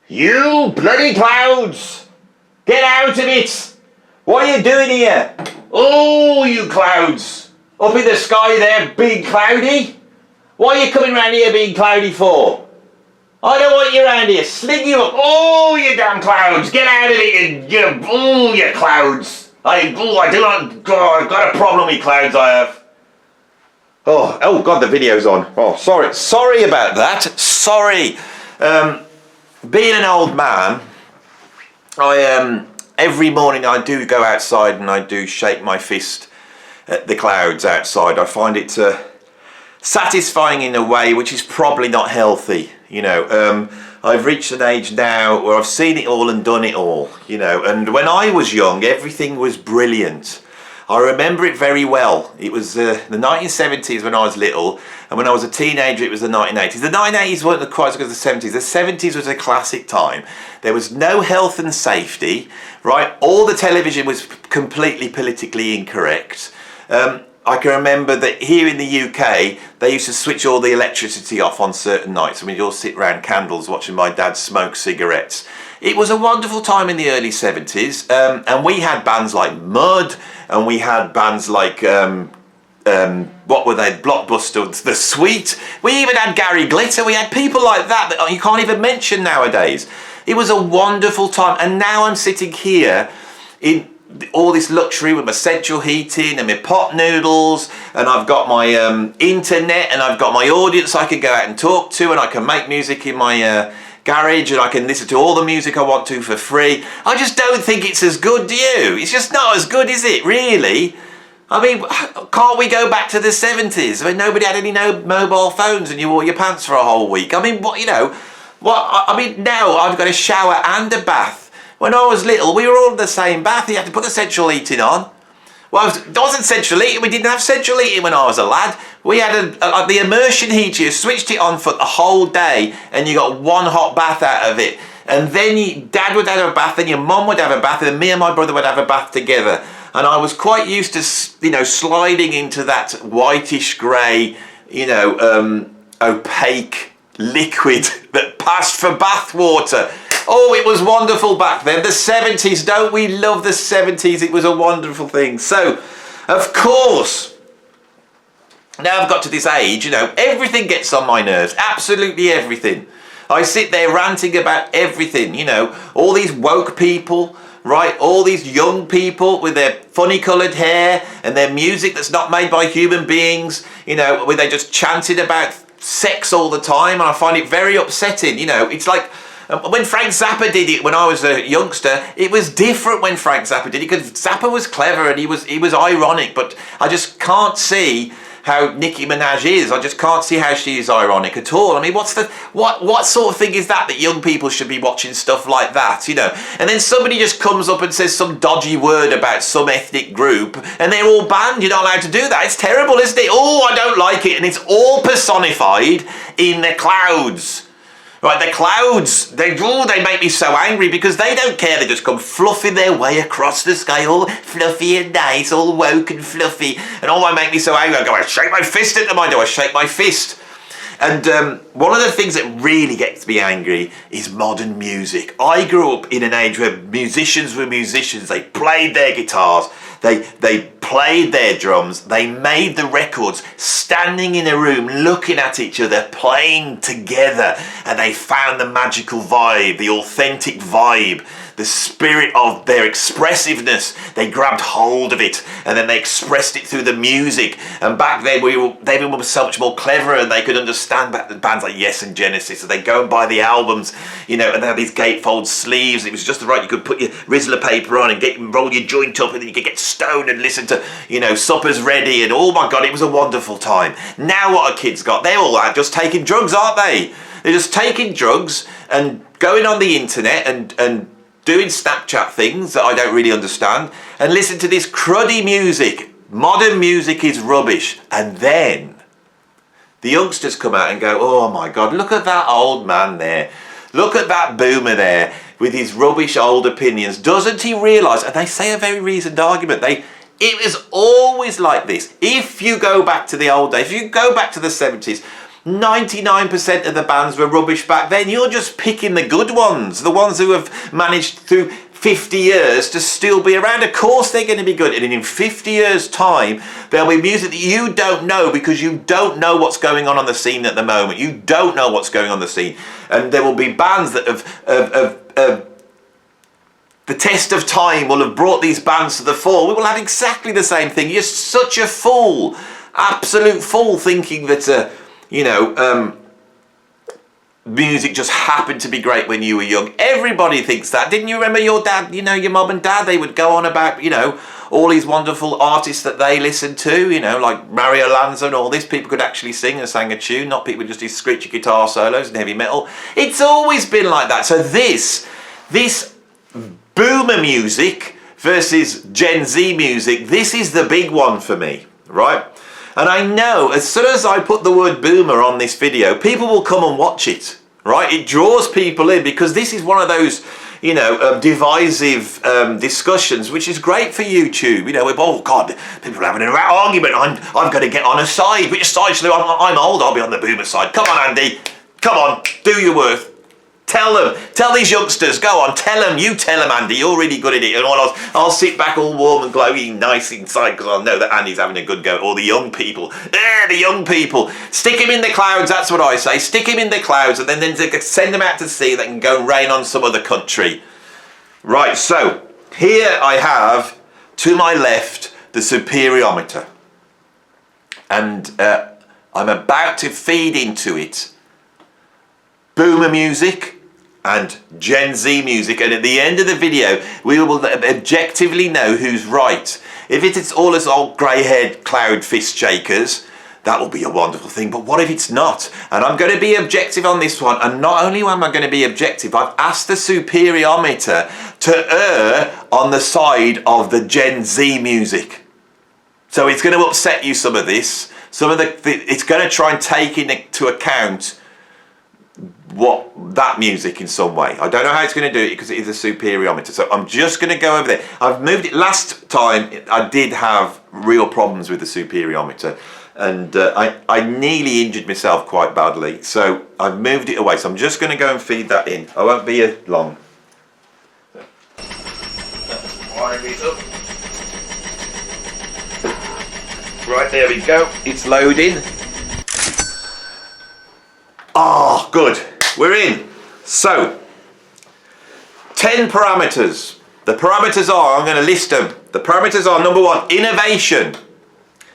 You bloody clouds! Get out of it! What are you doing here? Oh, you clouds! Up in the sky there, big cloudy? What are you coming round here being cloudy for? I don't want you around here. Sling you up. Oh, you damn clouds! Get out of it, you clouds! I do not. God, I've got a problem with clouds. I have. Oh God, the video's on. Oh, sorry about that. Sorry. Being an old man, I every morning I do go outside and I do shake my fist at the clouds outside. I find it satisfying in a way which is probably not healthy. You know, I've reached an age now where I've seen it all and done it all. You know, and when I was young, everything was brilliant. I remember it very well. It was the 1970s when I was little, and when I was a teenager it was the 1980s. The 1980s weren't quite as good as the 70s. The 70s was a classic time. There was no health and safety, right? All the television was completely politically incorrect. I can remember that here in the UK, they used to switch all the electricity off on certain nights. I mean, you'd all sit round candles watching my dad smoke cigarettes. It was a wonderful time in the early 70s, and we had bands like Mud, and we had bands like, what were they, Blockbuster, The Sweet. We even had Gary Glitter. We had people like that you can't even mention nowadays. It was a wonderful time, and now I'm sitting here in all this luxury with my central heating and my pot noodles, and I've got my internet, and I've got my audience I can go out and talk to, and I can make music in my garage, and I can listen to all the music I want to for free. I just don't think it's as good, do you? It's just not as good, is it, really? I mean, can't we go back to the 70s when nobody had any mobile phones and you wore your pants for a whole week? I mean, I mean, now I've got a shower and a bath. When I was little, we were all in the same bath. You had to put the central heating on. Well, it wasn't central heating. We didn't have central heating when I was a lad. We had the immersion heater. You switched it on for the whole day and you got one hot bath out of it. And then Dad would have a bath, and your mum would have a bath, and me and my brother would have a bath together. And I was quite used to, you know, sliding into that whitish grey, you know, opaque liquid that passed for bath water. Oh, it was wonderful back then. The 70s, don't we love the 70s? It was a wonderful thing. So, of course, now I've got to this age, you know, everything gets on my nerves. Absolutely everything. I sit there ranting about everything, you know, all these woke people, right? All these young people with their funny coloured hair and their music that's not made by human beings, you know, where they just chanted about sex all the time, and I find it very upsetting. You know, it's like when Frank Zappa did it when I was a youngster, it was different when Frank Zappa did it, because Zappa was clever and he was ironic, but I just can't see how Nicki Minaj is. I just can't see how she is ironic at all. I mean, what sort of thing is that young people should be watching stuff like that, you know? And then somebody just comes up and says some dodgy word about some ethnic group and they're all banned. You're not allowed to do that. It's terrible, isn't it? Oh, I don't like it. And it's all personified in the clouds. Right, the clouds, they make me so angry because they don't care. They just come fluffing their way across the sky, all fluffy and nice, all woke and fluffy. And all they make me so angry, I go, I shake my fist at them, I shake my fist. And one of the things that really gets me angry is modern music. I grew up in an age where musicians were musicians. They played their guitars, they played their drums, they made the records, standing in a room, looking at each other, playing together, and they found the magical vibe, the authentic vibe, the spirit of their expressiveness. They grabbed hold of it and then they expressed it through the music. And back then they were so much more clever, and they could understand bands like Yes and Genesis. So they go and buy the albums, you know, and they had these gatefold sleeves. It was just right. You could put your Rizzler paper on and roll your joint up, and then you could get stoned and listen to, you know, Supper's Ready. And oh my God, it was a wonderful time. Now what are kids got? They're all just taking drugs, aren't they? They're just taking drugs and going on the internet and doing Snapchat things that I don't really understand, and listen to this cruddy music. Modern music is rubbish. And then the youngsters come out and go, oh my God, look at that old man there. Look at that boomer there with his rubbish old opinions. Doesn't he realise? And they say a very reasoned argument. It was always like this. If you go back to the old days, if you go back to the 70s, 99% of the bands were rubbish back then. You're just picking the good ones, the ones who have managed through 50 years to still be around. Of course they're going to be good, and in 50 years time there'll be music that you don't know, because you don't know what's going on the scene at the moment. You don't know what's going on the scene, and there will be bands that have the test of time will have brought these bands to the fore. We will have exactly the same thing. You're such a fool, absolute fool, thinking that music just happened to be great when you were young. Everybody thinks that. Didn't you remember your dad, your mum and dad? They would go on about, all these wonderful artists that they listened to, like Mario Lanza and all this. People could actually sing and sang a tune, not people just these screechy guitar solos and heavy metal. It's always been like that. So this boomer music versus Gen Z music, this is the big one for me, right? And I know as soon as I put the word boomer on this video, people will come and watch it, right? It draws people in, because this is one of those, divisive discussions, which is great for YouTube. Oh God, people are having an argument. I'm going to get on a side. Which side should I'm old, I'll be on the boomer side. Come on, Andy. Come on, do your worth. Tell these youngsters, go on, you tell them, Andy, you're really good at it. And I'll sit back all warm and glowy, nice inside, because I know that Andy's having a good go. Or the young people, the young people. Stick him in the clouds, that's what I say. Stick him in the clouds, and then send them out to sea. They can go and rain on some other country. Right, so here I have, to my left, the Super-i-ometer. And I'm about to feed into it boomer music and Gen Z music, and at the end of the video we will objectively know who's right. If it's all us old grey-haired cloud fist shakers, that will be a wonderful thing, but what if it's not? And I'm going to be objective on this one, and not only am I going to be objective, I've asked the Super-i-ometer to err on the side of the Gen Z music. So it's going to upset you, some of this. It's going to try and take into account that music in some way. I don't know how it's going to do it, because it is a Super-i-ometer. So I'm just going to go over there. I've moved it. Last time I did have real problems with the Super-i-ometer, and I nearly injured myself quite badly. So I've moved it away. So I'm just going to go and feed that in. I won't be here long. Wire it up. Right, there we go. It's loading. Oh, good. We're in. So, 10 parameters. The parameters are, I'm going to list them. The parameters are: number 1, innovation.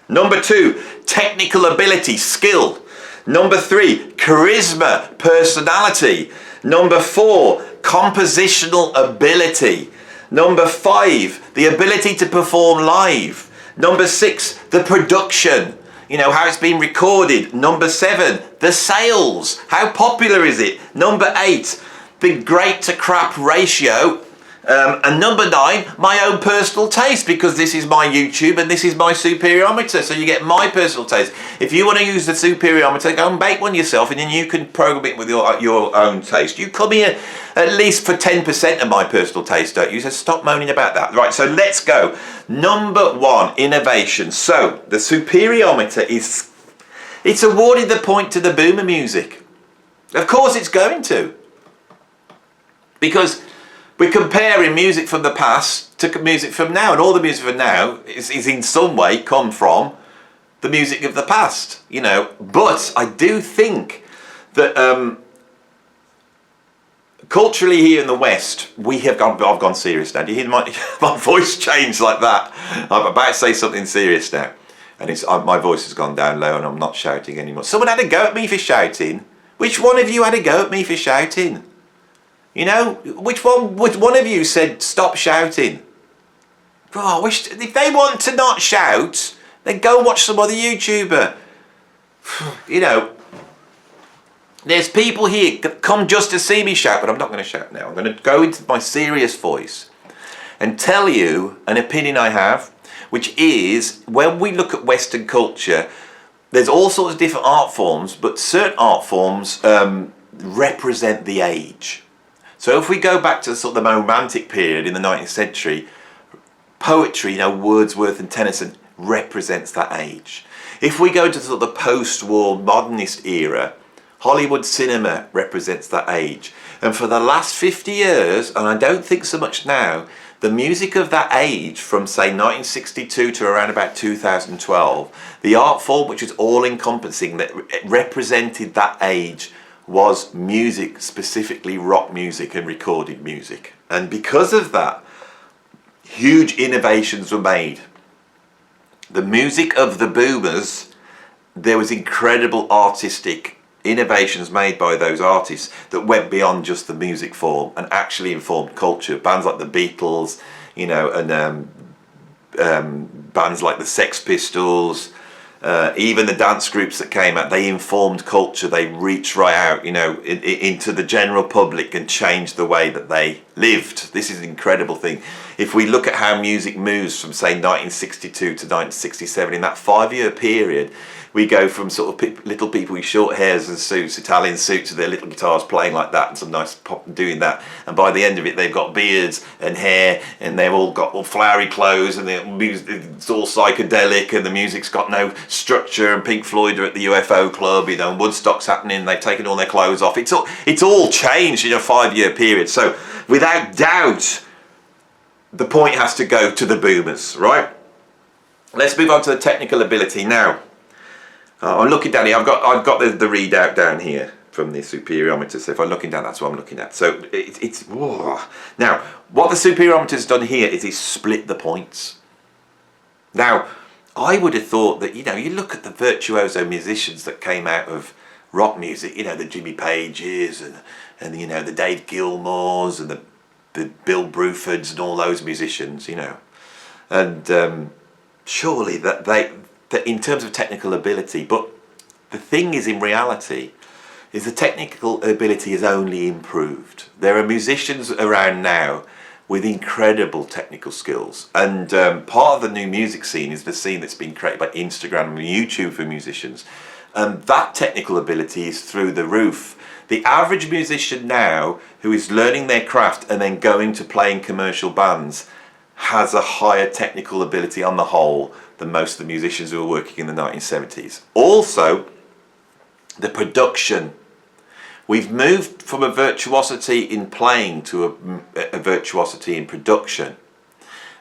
Number 2, technical ability, skill. Number 3, charisma, personality. Number 4, compositional ability. Number 5, the ability to perform live. Number 6, the production. How it's been recorded. Number 7, the sales. How popular is it? Number 8, the great to crap ratio. And number 9, my own personal taste, because this is my YouTube and this is my Super-i-ometer, so you get my personal taste. If you want to use the Super-i-ometer, go and make one yourself, and then you can program it with your own taste. You come here at least for 10% of my personal taste, don't you? So stop moaning about that. Right, so let's go. Number 1, innovation. So the Super-i-ometer it's awarded the point to the boomer music. Of course it's going to, because we're comparing music from the past to music from now, and all the music from now is in some way come from the music of the past, But I do think that culturally here in the West, I've gone serious now. Do you hear my voice change like that? I'm about to say something serious now, and my voice has gone down low and I'm not shouting anymore. Someone had a go at me for shouting. Which one of you had a go at me for shouting? Which one of you said stop shouting? Oh, I wish, if they want to not shout, then go watch some other YouTuber. There's people here that come just to see me shout, but I'm not going to shout now. I'm going to go into my serious voice and tell you an opinion I have, which is, when we look at Western culture, there's all sorts of different art forms, but certain art forms represent the age. So if we go back to sort of the romantic period in the 19th century, poetry, Wordsworth and Tennyson, represents that age. If we go to sort of the post-war modernist era, Hollywood cinema represents that age. And for the last 50 years, and I don't think so much now, the music of that age, from say 1962 to around about 2012, the art form which was all-encompassing, that represented that age, was music, specifically rock music and recorded music. And because of that, huge innovations were made. The music of the boomers, there was incredible artistic innovations made by those artists that went beyond just the music form and actually informed culture. Bands like the Beatles, you know, and bands like the Sex Pistols, even the dance groups that came out, they informed culture. They reached right out, you know, into the general public and changed the way that they lived. This is an incredible thing. If we look at how music moves from say 1962 to 1967, in that 5-year period, we go from sort of little people with short hairs and suits, Italian suits with their little guitars playing like that and some nice pop doing that. And by the end of it, they've got beards and hair and they've all got all flowery clothes and it's all psychedelic and the music's got no structure, and Pink Floyd are at the UFO club, you know, and Woodstock's happening, they've taken all their clothes off. It's all changed in a 5-year period. So without doubt, the point has to go to the boomers, right? Let's move on to the technical ability now. I'm looking down here. I've got the readout down here from the super-i-ometer. So if I'm looking down, that's what I'm looking at. So it's whoa. Now, what the super-i-ometer's done here is it's split the points. Now, I would have thought that, you know, you look at the virtuoso musicians that came out of rock music, you know, the Jimmy Pages and you know, the Dave Gilmours and the Bill Brufords and all those musicians, you know, and surely that in terms of technical ability, but the thing is, in reality, is the technical ability has only improved. There are musicians around now with incredible technical skills, and part of the new music scene is the scene that's been created by Instagram and YouTube for musicians, and that technical ability is through the roof. The average musician now who is learning their craft and then going to play in commercial bands has a higher technical ability on the whole than most of the musicians who were working in the 1970s. Also, the production. We've moved from a virtuosity in playing to a virtuosity in production.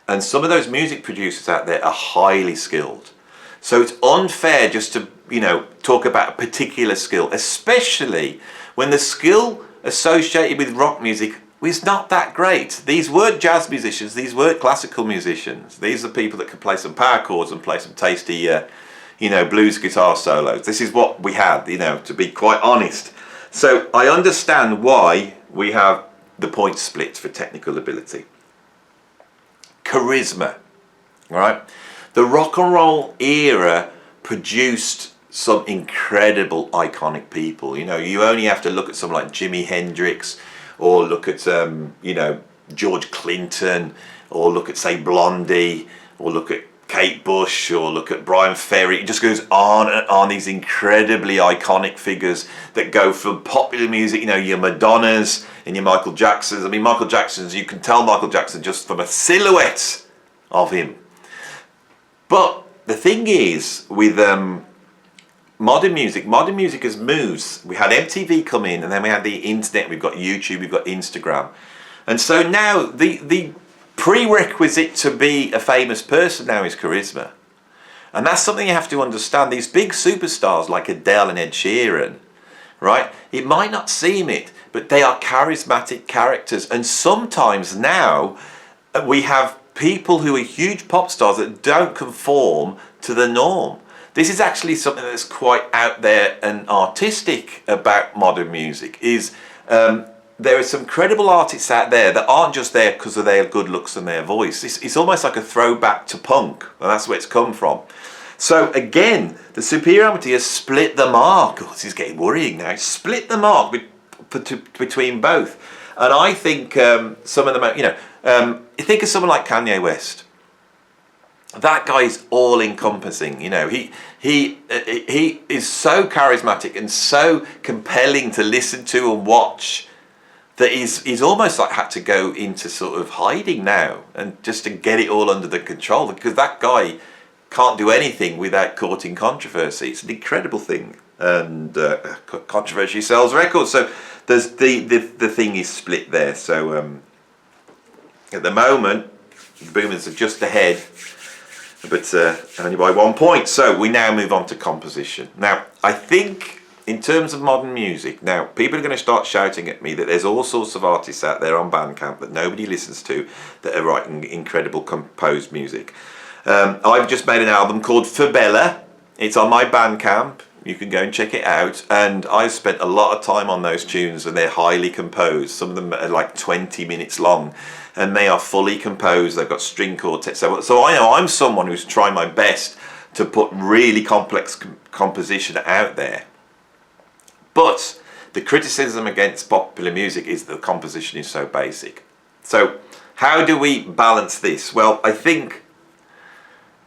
And some of those music producers out there are highly skilled. So it's unfair just to, you know, talk about a particular skill, especially when the skill associated with rock music is not that great. These weren't jazz musicians, these weren't classical musicians. These are people that could play some power chords and play some tasty, you know, blues guitar solos. This is what we had, you know, to be quite honest. So I understand why we have the points split for technical ability. Charisma, all right? The rock and roll era produced some incredible iconic people. You know, you only have to look at someone like Jimi Hendrix, or look at, you know, George Clinton, or look at, say, Blondie, or look at Kate Bush, or look at Brian Ferry. It just goes on and on, these incredibly iconic figures that go from popular music, you know, your Madonnas and your Michael Jacksons. I mean, Michael Jackson's, you can tell Michael Jackson just from a silhouette of him. But the thing is, with modern music has moved. We had MTV come in, and then we had the internet, we've got YouTube, we've got Instagram. And so now the prerequisite to be a famous person now is charisma. And that's something you have to understand. These big superstars like Adele and Ed Sheeran, right? It might not seem it, but they are charismatic characters. And sometimes now we have people who are huge pop stars that don't conform to the norm. This is actually something that's quite out there and artistic about modern music, is there are some credible artists out there that aren't just there because of their good looks and their voice. It's almost like a throwback to punk, and that's where it's come from. So again, the super-i-ometer has split the mark. Oh, this is getting worrying now. It's split the mark between both. And I think some of them, you know, think of someone like Kanye West. That guy's all-encompassing, you know. He is so charismatic and so compelling to listen to and watch that he's almost like had to go into sort of hiding now, and just to get it all under the control, because that guy can't do anything without courting controversy. It's an incredible thing, and controversy sells records. So there's the thing is split there. So at the moment, the Boomers are just ahead, but only by 1 point. So we now move on to composition. Now, I think in terms of modern music, now people are going to start shouting at me that there's all sorts of artists out there on Bandcamp that nobody listens to that are writing incredible composed music. I've just made an album called Fabella. It's on my Bandcamp. You can go and check it out. And I've spent a lot of time on those tunes, and they're highly composed. Some of them are like 20 minutes long, and they are fully composed. They've got string quartets. So I know I'm someone who's trying my best to put really complex composition out there. But the criticism against popular music is that the composition is so basic. So how do we balance this? Well, I think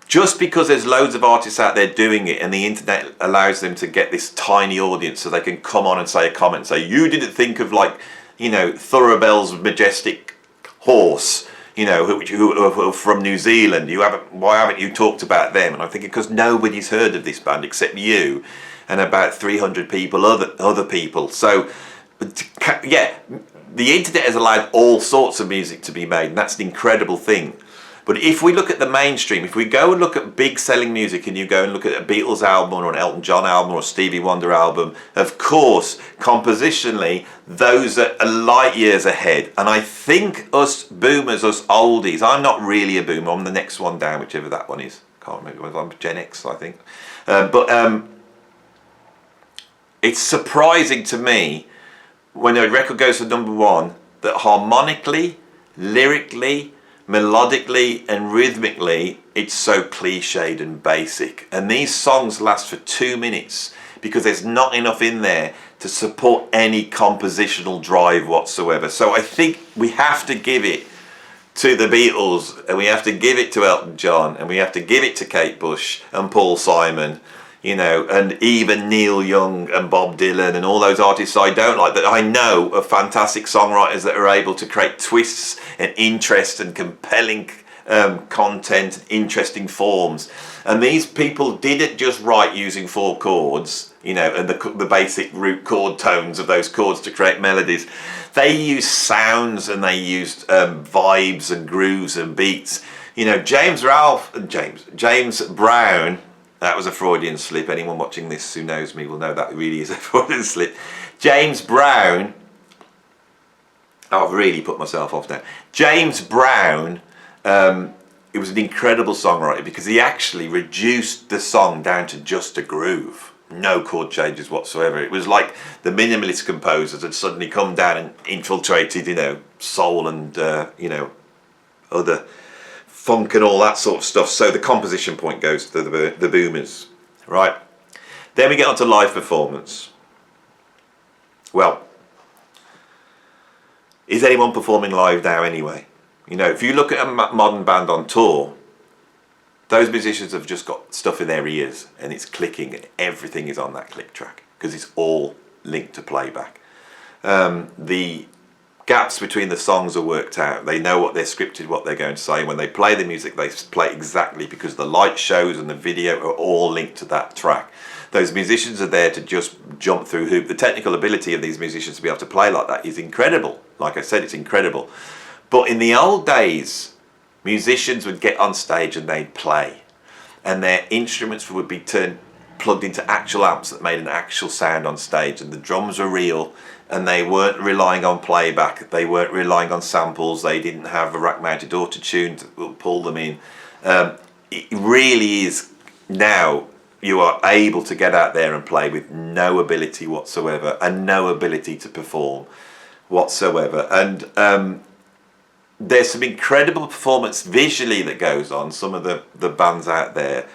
just because there's loads of artists out there doing it and the internet allows them to get this tiny audience so they can come on and say a comment, say, you didn't think of, like, you know, Thoroughbell's Majestic Horse, you know, who are from New Zealand. Why haven't you talked about them? And I'm thinking, because nobody's heard of this band except you and about 300 people, other people. So, yeah, the internet has allowed all sorts of music to be made, and that's an incredible thing. But if we look at the mainstream, if we go and look at big selling music, and you go and look at a Beatles album or an Elton John album or a Stevie Wonder album, of course, compositionally, those are light years ahead. And I think us boomers, us oldies, I'm not really a boomer, I'm the next one down, whichever that one is. Can't remember, I'm Gen X, I think. It's surprising to me when a record goes to #1 that harmonically, lyrically, melodically and rhythmically it's so cliched and basic, and these songs last for 2 minutes because there's not enough in there to support any compositional drive whatsoever. So I think we have to give it to the Beatles, and we have to give it to Elton John, and we have to give it to Kate Bush and Paul Simon, you know, and even Neil Young and Bob Dylan and all those artists I don't like, that I know are fantastic songwriters that are able to create twists and interest and compelling content, interesting forms. And these people didn't just write using 4 chords, you know, and the basic root chord tones of those chords to create melodies. They used sounds, and they used vibes and grooves and beats. You know, James Brown, that was a Freudian slip. Anyone watching this who knows me will know that really is a Freudian slip. James Brown, I've really put myself off now. James Brown, it was an incredible songwriter because he actually reduced the song down to just a groove. No chord changes whatsoever. It was like the minimalist composers had suddenly come down and infiltrated, you know, soul and, you know, other funk and all that sort of stuff. So the composition point goes to the Boomers, right? Then we get on to live performance. Well, is anyone performing live now anyway? You know, if you look at a modern band on tour, those musicians have just got stuff in their ears and it's clicking, and everything is on that click track because it's all linked to playback. The gaps between the songs are worked out. They know what they're scripted, what they're going to say. When they play the music, they play exactly because the light shows and the video are all linked to that track. Those musicians are there to just jump through hoop. The technical ability of these musicians to be able to play like that is incredible. Like I said, it's incredible. But in the old days, musicians would get on stage and they'd play, and their instruments would be plugged into actual amps that made an actual sound on stage, and the drums were real, and they weren't relying on playback, they weren't relying on samples, they didn't have a rack-mounted auto-tune to pull them in. It really is, now you are able to get out there and play with no ability whatsoever and no ability to perform whatsoever. And there's some incredible performance visually that goes on, some of the bands out there.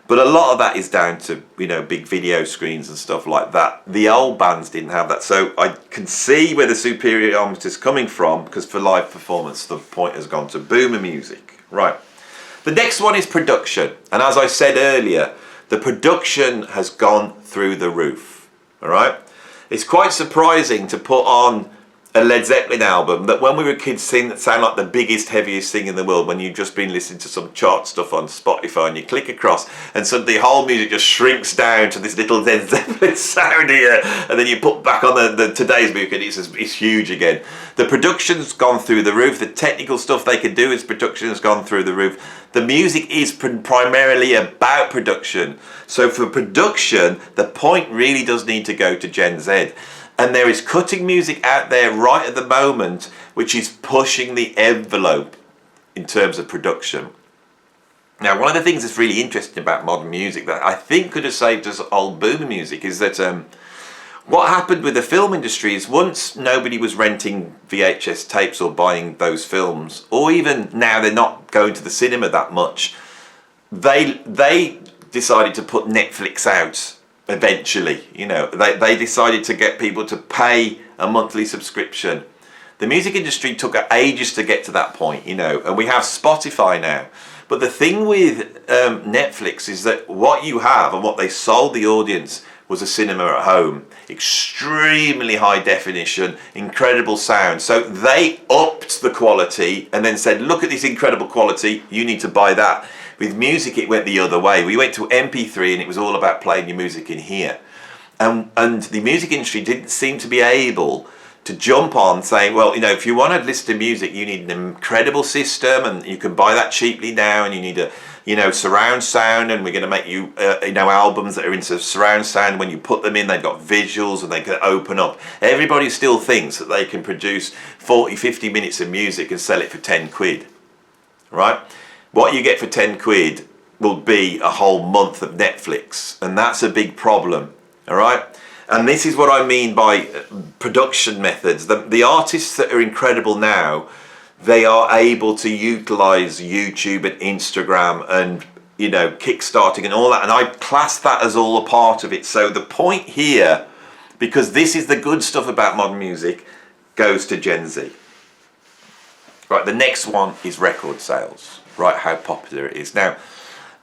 But a lot of that is down to, you know, big video screens and stuff like that. The old bands didn't have that. So I can see where the Super-i-ometer is coming from, because for live performance, the point has gone to boomer music. Right. The next one is production. And as I said earlier, the production has gone through the roof. All right. It's quite surprising to put on a Led Zeppelin album that when we were kids sound like the biggest, heaviest thing in the world, when you've just been listening to some chart stuff on Spotify and you click across and suddenly the whole music just shrinks down to this little Led Zeppelin sound here, and then you put back on the today's music and it's huge again. The production's gone through the roof, the technical stuff they can do is production has gone through the roof. The music is primarily about production. So for production, the point really does need to go to Gen Z. And there is cutting music out there right at the moment which is pushing the envelope in terms of production. Now, one of the things that's really interesting about modern music that I think could have saved us old boomer music is that what happened with the film industry is once nobody was renting VHS tapes or buying those films, or even now they're not going to the cinema that much, they decided to put Netflix out. Eventually, you know, they decided to get people to pay a monthly subscription. The music industry took ages to get to that point, you know, and we have Spotify now. But the thing with Netflix is that what you have and what they sold the audience was a cinema at home. Extremely high definition, incredible sound. So they upped the quality and then said, look at this incredible quality, you need to buy that. With music, it went the other way. We went to MP3 and it was all about playing your music in here. And the music industry didn't seem to be able to jump on saying, well, you know, if you want to listen to music, you need an incredible system and you can buy that cheaply now, and you need a, you know, surround sound, and we're going to make you, you know, albums that are into surround sound. When you put them in, they've got visuals and they can open up. Everybody still thinks that they can produce 40, 50 minutes of music and sell it for 10 quid, right? What you get for 10 quid will be a whole month of Netflix, and that's a big problem, all right? And this is what I mean by production methods. The artists that are incredible now, they are able to utilize YouTube and Instagram and, you know, kickstarting and all that, and I class that as all a part of it. So the point here, because this is the good stuff about modern music, goes to Gen Z. Right, the next one is record sales. Right, how popular it is. Now,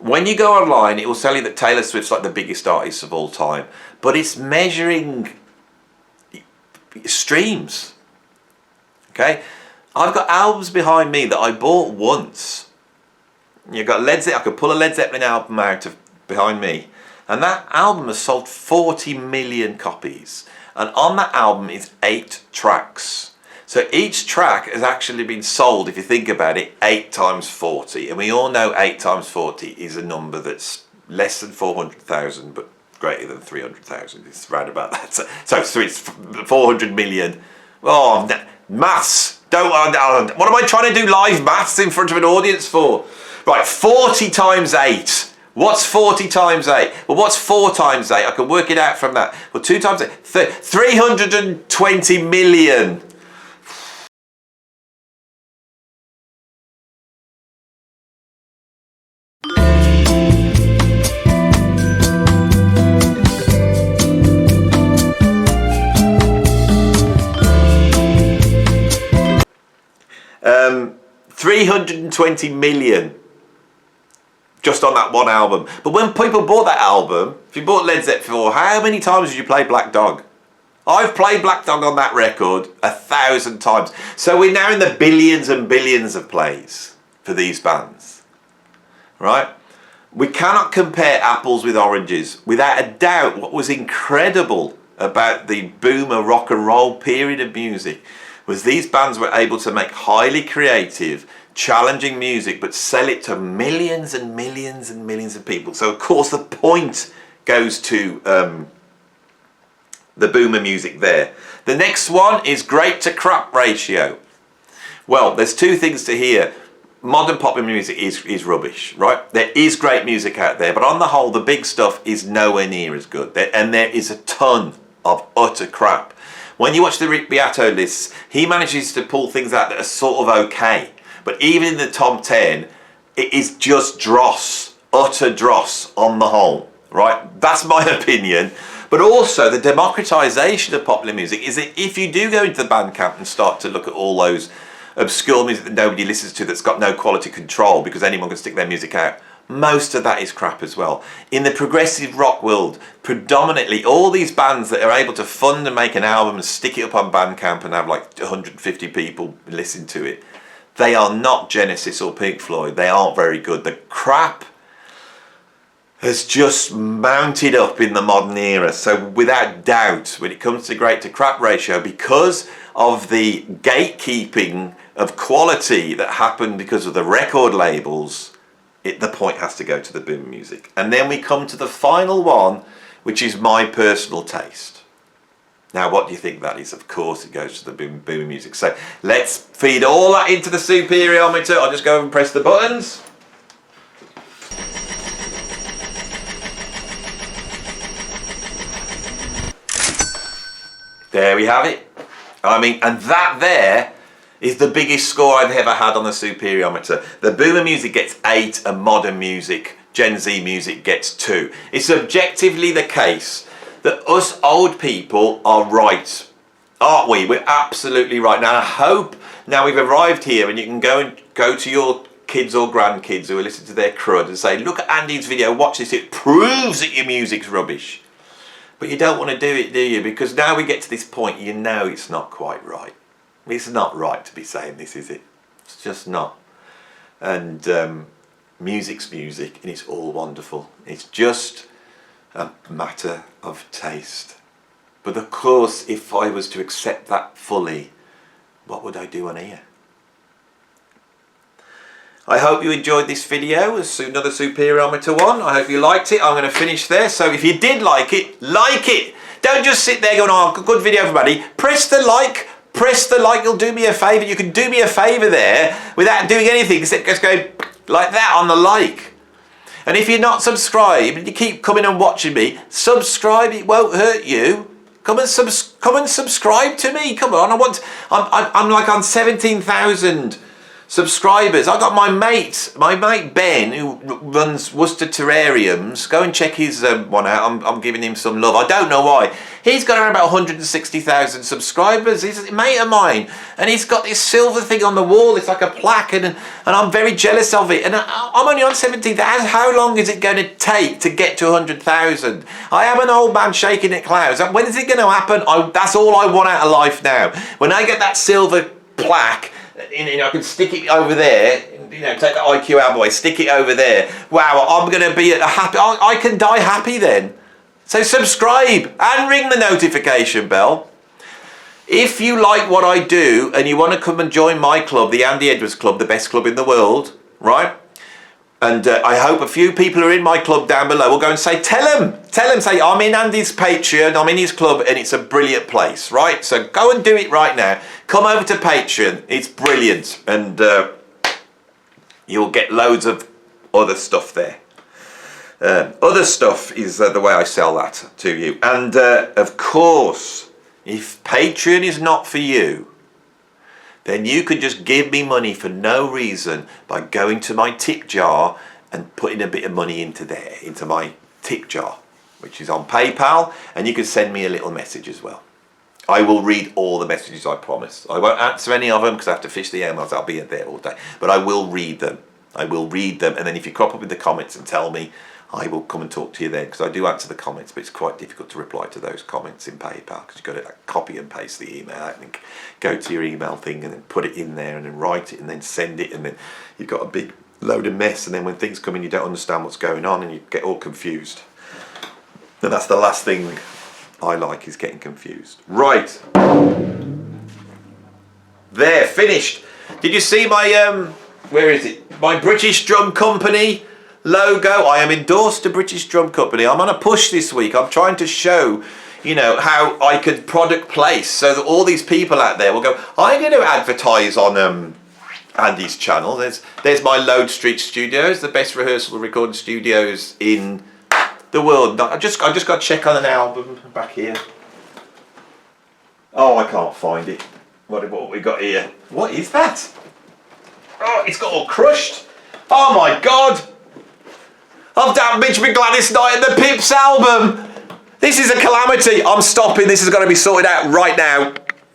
when you go online, it will tell you that Taylor Swift's like the biggest artist of all time, but it's measuring streams. Okay, I've got albums behind me that I bought once. You've got Led Zeppelin. I could pull a Led Zeppelin album out of behind me, and that album has sold 40 million copies. And on that album is 8 tracks. So each track has actually been sold, if you think about it, 8 times 40. And we all know 8 times 40 is a number that's less than 400,000, but greater than 300,000. It's right about that. So it's 400 million. Oh, maths. What am I trying to do live maths in front of an audience for? Right, 40 times 8. What's 40 times 8? Well, what's 4 times 8? I can work it out from that. Well, 2 times 8, 320 million. 320 million just on that one album. But when people bought that album, if you bought Led Zeppelin for, how many times did you play Black Dog? I've played Black Dog on that record 1,000 times. So we're now in the billions and billions of plays for these bands, right? We cannot compare apples with oranges. Without a doubt, what was incredible about the boomer rock and roll period of music was these bands were able to make highly creative, challenging music, but sell it to millions and millions and millions of people. So of course the point goes to the boomer music there. The next one is great to crap ratio. Well, there's 2 things to hear. Modern popular music is rubbish, right? There is great music out there, but on the whole, the big stuff is nowhere near as good. And there is a ton of utter crap. When you watch the Rick Beato lists, he manages to pull things out that are sort of okay. But even in the top 10, it is just dross, utter dross on the whole, right? That's my opinion. But also the democratization of popular music is that if you do go into the Bandcamp and start to look at all those obscure music that nobody listens to, that's got no quality control because anyone can stick their music out, most of that is crap as well. In the progressive rock world, predominantly all these bands that are able to fund and make an album and stick it up on Bandcamp and have like 150 people listen to it, they are not Genesis or Pink Floyd. They aren't very good. The crap has just mounted up in the modern era. So without doubt, when it comes to great to crap ratio, because of the gatekeeping of quality that happened because of the record labels, the point has to go to the Boomer music. And then we come to the final one, which is my personal taste. Now, what do you think that is? Of course, it goes to the Boomer music. So let's feed all that into the Super-i-ometer. I'll just go and press the buttons. There we have it. I mean, and that there is the biggest score I've ever had on the Super-i-ometer. The Boomer music gets 8 and modern music, Gen Z music, gets 2. It's objectively the case that us old people are right, aren't we? We're absolutely right. Now I hope now we've arrived here and you can go to your kids or grandkids who are listening to their crud and say, look at Andy's video, watch this, it proves that your music's rubbish. But you don't want to do it, do you? Because now we get to this point, you know it's not quite right. It's not right to be saying this, is it? It's just not. And music's music, and it's all wonderful. It's just a matter of taste. But of course, if I was to accept that fully, what would I do on here? I hope you enjoyed this video. It's another Super-i-ometer one. I hope you liked it. I'm going to finish there. So if you did like it, like it. Don't just sit there going, oh, good video, everybody. Press the like. Press the like. You'll do me a favour. You can do me a favour there without doing anything except just going like that on the like. And if you're not subscribed and you keep coming and watching me, subscribe. It won't hurt you. Come and subscribe to me. Come on. I'm like on 17,000 subscribers. I got my mate Ben, who runs Worcester Terrariums. Go and check his one out. I'm giving him some love. I don't know why. He's got around about 160,000 subscribers. He's a mate of mine, and he's got this silver thing on the wall. It's like a plaque, and I'm very jealous of it. And I'm only on 17,000. How long is it going to take to get to 100,000? I am an old man shaking at clouds. When is it going to happen? That's all I want out of life now. When I get that silver plaque, I can stick it over there, take the IQ out of the way, stick it over there. Wow, I'm going to be happy. I can die happy then. So subscribe and ring the notification bell. If you like what I do and you want to come and join my club, the Andy Edwards Club, the best club in the world, right? And I hope a few people who are in my club down below will go and say, tell him, say, I'm in Andy's Patreon, I'm in his club, and it's a brilliant place, right? So go and do it right now. Come over to Patreon, it's brilliant, and you'll get loads of other stuff there. Other stuff is the way I sell that to you. And of course, if Patreon is not for you, then you can just give me money for no reason by going to my tip jar and putting a bit of money into my tip jar, which is on PayPal, and you can send me a little message as well. I will read all the messages, I promise. I won't answer any of them because I have to fish the emails. I'll be there all day. But I will read them. I will read them, and then if you crop up in the comments and tell me, I will come and talk to you then, because I do answer the comments, but it's quite difficult to reply to those comments in PayPal because you've got to copy and paste the email out and go to your email thing and then put it in there and then write it and then send it, and then you've got a big load of mess, and then when things come in you don't understand what's going on and you get all confused. And that's the last thing I like, is getting confused. Right. There, finished. Did you see my, where is it? My British Drum Company logo. I am endorsed to British Drum Company. I'm on a push this week. I'm trying to show, how I could product place so that all these people out there will go, I'm going to advertise on Andy's channel. There's my Lode Street Studios, the best rehearsal recording studios in the world. I just got to check on an album back here. Oh, I can't find it. What we got here? What is that? Oh, it's got all crushed. Oh my God. I've damaged my Gladys Knight and the Pips album. This is a calamity. I'm stopping. This is going to be sorted out right now.